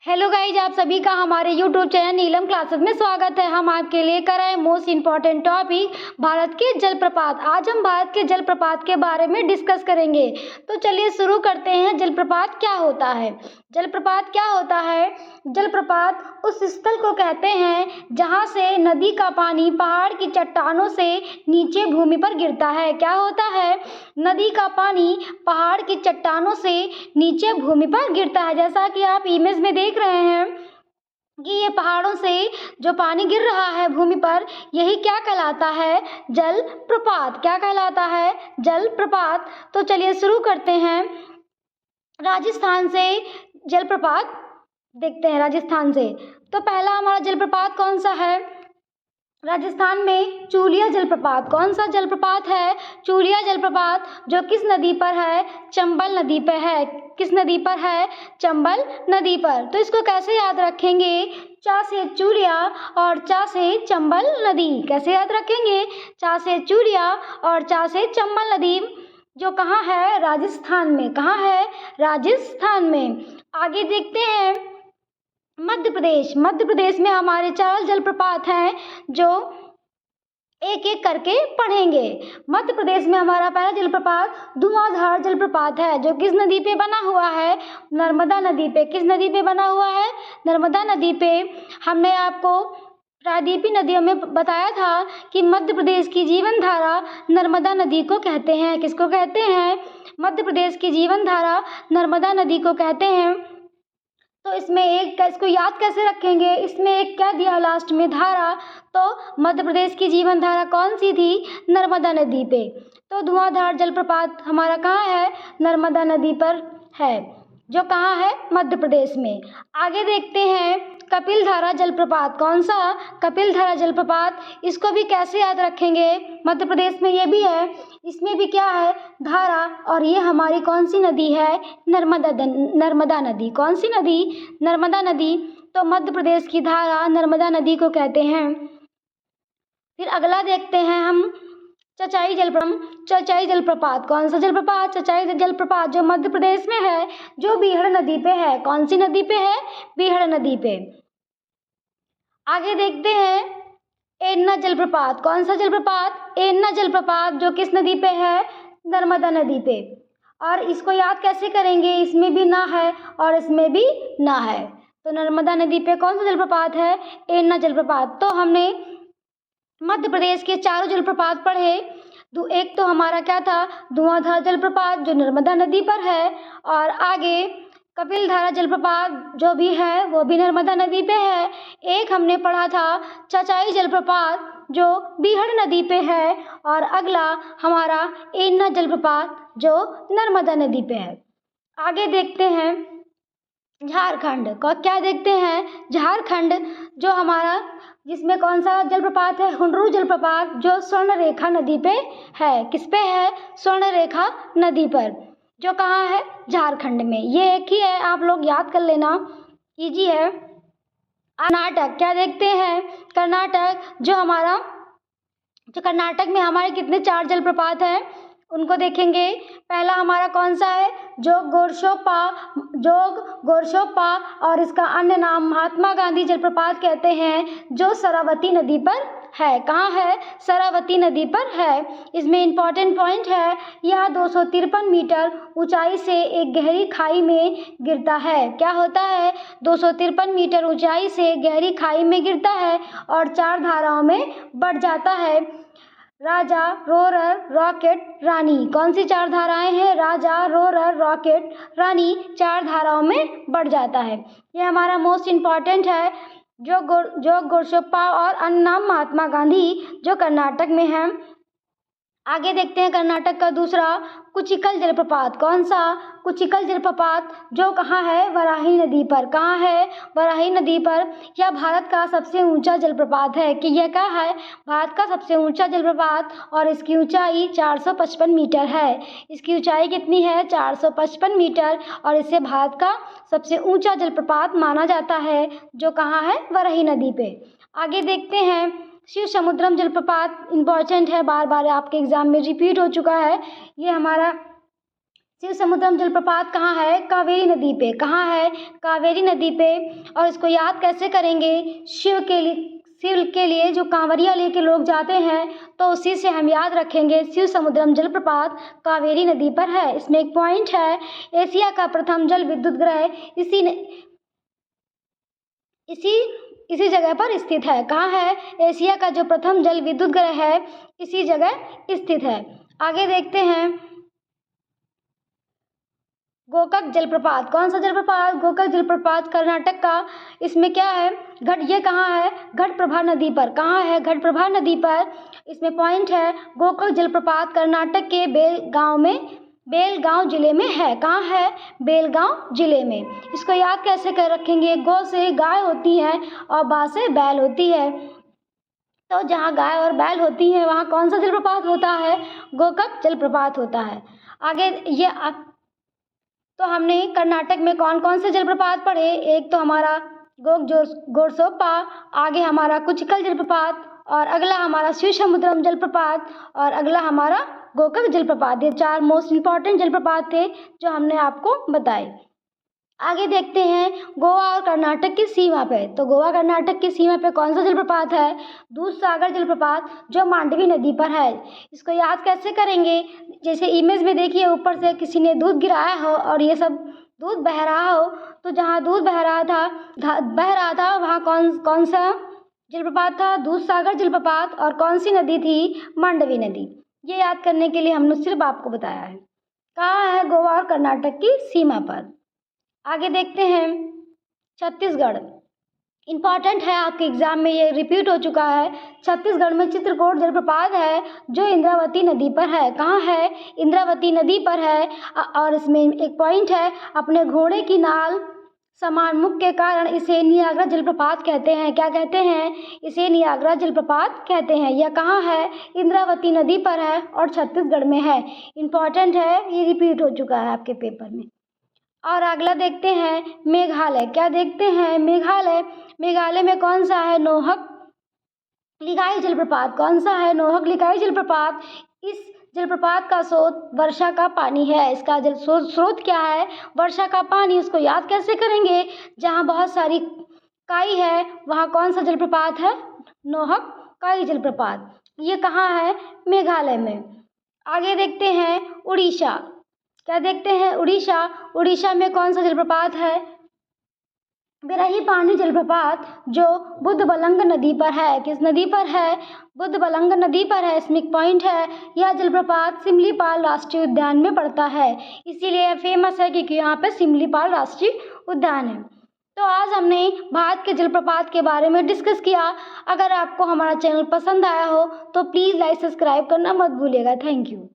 Hello guys, आप सभी का हमारे यूट्यूब चैनल नीलम क्लासेस में स्वागत है। हम आपके लिए कर आए मोस्ट इम्पॉर्टेंट टॉपिक भारत के जलप्रपात। आज हम भारत के जलप्रपात के बारे में डिस्कस करेंगे। तो चलिए शुरू करते हैं। जलप्रपात क्या होता है? जलप्रपात क्या होता है? जलप्रपात उस स्थल को कहते हैं जहां से नदी का पानी पहाड़ की चट्टानों से नीचे भूमि पर गिरता है। क्या होता है? नदी का पानी पहाड़ की चट्टानों से नीचे भूमि पर गिरता है। जैसा कि आप इमेज में देख रहे हैं कि ये पहाड़ों से जो पानी गिर रहा है भूमि पर, यही क्या कहलाता है? जलप्रपात। क्या कहलाता है? जलप्रपात। तो चलिए शुरू करते हैं। राजस्थान से जलप्रपात देखते हैं। राजस्थान से तो पहला हमारा जलप्रपात कौन सा है? राजस्थान में चूलिया जलप्रपात। कौन सा जलप्रपात है? चूलिया जलप्रपात, जो किस नदी पर है? चंबल नदी पर है। किस नदी पर है? चंबल नदी पर। तो इसको कैसे याद रखेंगे? चा से चूलिया और चा से चंबल नदी। कैसे याद रखेंगे? चा से चूलिया और चा से चंबल नदी, जो कहाँ है? राजस्थान में। कहाँ है? राजस्थान में। आगे देखते हैं मध्य प्रदेश। मध्य प्रदेश में हमारे 4 जलप्रपात हैं जो एक एक करके पढ़ेंगे। मध्य प्रदेश में हमारा पहला जलप्रपात धुआंधार जलप्रपात है, जो किस नदी पे बना हुआ है? नर्मदा नदी पे। किस नदी पे बना हुआ है? नर्मदा नदी पे। हमने आपको प्रायद्वीपीय नदियों में बताया था कि मध्य प्रदेश की जीवन धारा नर्मदा नदी को कहते हैं। किसको कहते हैं? मध्य प्रदेश की जीवन धारा नर्मदा नदी को कहते हैं। तो इसमें एक, इसको याद कैसे रखेंगे? इसमें एक क्या दिया लास्ट में? धारा। तो मध्य प्रदेश की जीवन धारा कौन सी थी? नर्मदा नदी पे। तो धुआंधार जलप्रपात हमारा कहाँ है? नर्मदा नदी पर है, जो कहाँ है? मध्य प्रदेश में। आगे देखते हैं कपिलधारा जलप्रपात। कौन सा? कपिलधारा जलप्रपात। इसको भी कैसे याद रखेंगे? मध्य प्रदेश में ये भी है। इसमें भी क्या है? धारा। और ये हमारी कौन सी नदी है? नर्मदा नदी। कौन सी नदी? नर्मदा नदी। तो मध्य प्रदेश की धारा नर्मदा नदी को कहते हैं। फिर अगला देखते हैं हम चचाई जलप्रपात। चचाई जलप्रपात कौन सा जलप्रपात? चचाई जलप्रपात, जो मध्य प्रदेश में है, जो बीहड़ नदी पे है। कौन सी नदी पे है? बीहड़ नदी पे। आगे देखते हैं एन्ना जलप्रपात। कौन सा जलप्रपात? एन्ना जलप्रपात, जो किस नदी पे है? नर्मदा नदी पे। और इसको याद कैसे करेंगे? इसमें भी ना है और इसमें भी ना है। तो नर्मदा नदी पे कौन सा जलप्रपात है? एन्ना जलप्रपात। तो हमने मध्य प्रदेश के 4 जलप्रपात पढ़े। एक तो हमारा क्या था? धुआंधार जलप्रपात, जो नर्मदा नदी पर है। और आगे कपिलधारा जलप्रपात जो भी है वो भी नर्मदा नदी पे है। एक हमने पढ़ा था चचाई जलप्रपात, जो बीहड़ नदी पे है। और अगला हमारा एन्ना जलप्रपात, जो नर्मदा नदी पे है। आगे देखते हैं झारखंड का। क्या देखते हैं? झारखंड, जो हमारा, जिसमें कौन सा जलप्रपात है? हुंडरू जलप्रपात, जो स्वर्णरेखा नदी पे है। किस पे है? स्वर्णरेखा नदी पर, जो कहाँ है? झारखंड में। ये एक ही है, आप लोग याद कर लेना, इजी है। कर्नाटक। क्या देखते हैं? कर्नाटक, जो कर्नाटक में हमारे कितने 4 जलप्रपात हैं उनको देखेंगे। पहला हमारा कौन सा है? जोग गोरशोपा, और इसका अन्य नाम महात्मा गांधी जलप्रपात कहते हैं, जो शरावती नदी पर है। कहाँ है? शरावती नदी पर है। इसमें इंपॉर्टेंट पॉइंट है, यह 253 मीटर ऊंचाई से एक गहरी खाई में गिरता है। क्या होता है? 253 मीटर ऊंचाई से गहरी खाई में गिरता है और 4 धाराओं में बढ़ जाता है। राजा, रोरर, रॉकेट, रानी। कौन सी 4 धाराएं हैं? राजा, रोरर, रॉकेट, रानी। 4 धाराओं में बढ़ जाता है। ये हमारा मोस्ट इम्पॉर्टेंट है। जो गोरशोपा और अन्य नाम महात्मा गांधी, जो कर्नाटक में है। आगे देखते हैं कर्नाटक का दूसरा कुचिकल जलप्रपात। कौन सा? कुचिकल जलप्रपात, जो कहाँ है? वराही नदी पर। कहाँ है? वराही नदी पर। यह भारत का सबसे ऊंचा जलप्रपात है। कि यह क्या है? भारत का सबसे ऊंचा जलप्रपात, और इसकी ऊंचाई 455 मीटर है। इसकी ऊंचाई कितनी है? 455 मीटर, और इसे भारत का सबसे ऊंचा जलप्रपात माना जाता है, जो कहाँ है? वराही नदी पे। आगे देखते हैं शिव समुद्रम जलप्रपात। इम्पॉर्टेंट है, बार बार आपके एग्जाम में रिपीट हो चुका है। ये हमारा शिव समुद्रम जलप्रपात कहाँ है? कावेरी नदी पे। कहाँ है? कावेरी नदी पे। और इसको याद कैसे करेंगे? शिव के लिए जो कांवरिया लेके लोग जाते हैं तो उसी से हम याद रखेंगे। शिव समुद्रम जलप्रपात कावेरी नदी पर है। इसमें एक पॉइंट है, एशिया का प्रथम जल विद्युत ग्रह इसी जगह पर स्थित है। कहाँ है? एशिया का जो प्रथम जल विद्युत ग्रह है इसी जगह स्थित है। आगे देखते हैं, गोकाक जलप्रपात। कौन सा जलप्रपात? गोकाक जलप्रपात कर्नाटक का। इसमें क्या है? ये कहाँ है? घटप्रभा नदी पर। कहाँ है? घटप्रभा नदी पर। इसमें पॉइंट है, गोकाक जलप्रपात कर्नाटक के बेलगांव जिले में है। कहाँ है? बेलगांव जिले में। इसको याद कैसे कर रखेंगे? गो से गाय होती है और बा से बैल होती है, तो जहाँ गाय और बैल होती हैं वहाँ कौन सा जलप्रपात होता है? गोकाक जलप्रपात होता है। आगे तो हमने कर्नाटक में कौन कौन से जलप्रपात पढ़े? एक तो हमारा गोरसोपा, आगे हमारा कुचिकल जलप्रपात, और अगला हमारा शिव समुद्रम जलप्रपात, और अगला हमारा गोकाक जलप्रपात। ये 4 मोस्ट इम्पॉर्टेंट जलप्रपात थे जो हमने आपको बताए। आगे देखते हैं, गोवा और कर्नाटक की सीमा पे। तो गोवा कर्नाटक की सीमा पे कौन सा जलप्रपात है? दूधसागर जलप्रपात, जो मांडवी नदी पर है। इसको याद कैसे करेंगे? जैसे इमेज में देखिए, ऊपर से किसी ने दूध गिराया हो और ये सब दूध बह रहा हो, तो जहाँ दूध बह रहा था वहाँ कौन सा जलप्रपात था? दूधसागर जलप्रपात। और कौन सी नदी थी? मांडवी नदी। ये याद करने के लिए हमने सिर्फ आपको बताया है। कहाँ है? गोवा और कर्नाटक की सीमा पर। आगे देखते हैं, छत्तीसगढ़। इम्पॉर्टेंट है, आपके एग्जाम में ये रिपीट हो चुका है। छत्तीसगढ़ में चित्रकोट जलप्रपात है जो इंद्रावती नदी पर है। कहाँ है? इंद्रावती नदी पर है। और इसमें एक पॉइंट है, अपने घोड़े की नाल समान मुख के कारण इसे नियाग्रा जलप्रपात कहते हैं। क्या कहते हैं? इसे नियाग्रा जलप्रपात कहते हैं। यह कहाँ है? इंद्रावती नदी पर है और छत्तीसगढ़ में है। इम्पॉर्टेंट है, ये रिपीट हो चुका है आपके पेपर में। और अगला देखते हैं, मेघालय। क्या देखते हैं? मेघालय में कौन सा है? नोहक लिकाई जलप्रपात। कौन सा है? नोहक लिकाई जलप्रपात। इस जलप्रपात का स्रोत वर्षा का पानी है। इसका स्रोत क्या है? वर्षा का पानी। उसको याद कैसे करेंगे? जहाँ बहुत सारी काई है वहाँ कौन सा जलप्रपात है? नोहक काई जलप्रपात। ये कहाँ है? मेघालय में। आगे देखते हैं, उड़ीसा। क्या देखते हैं? उड़ीसा में कौन सा जलप्रपात है? बिरही जलप्रपात, जो बुद्धबलंग नदी पर है। किस नदी पर है? बुद्धबलंग नदी पर है। इसमें एक पॉइंट है, यह जलप्रपात सिमलीपाल राष्ट्रीय उद्यान में पड़ता है, इसीलिए फेमस है क्योंकि यहाँ पे सिमलीपाल राष्ट्रीय उद्यान है। तो आज हमने भारत के जलप्रपात के बारे में डिस्कस किया। अगर आपको हमारा चैनल पसंद आया हो तो प्लीज़ लाइक सब्सक्राइब करना मत भूलिएगा। Thank you.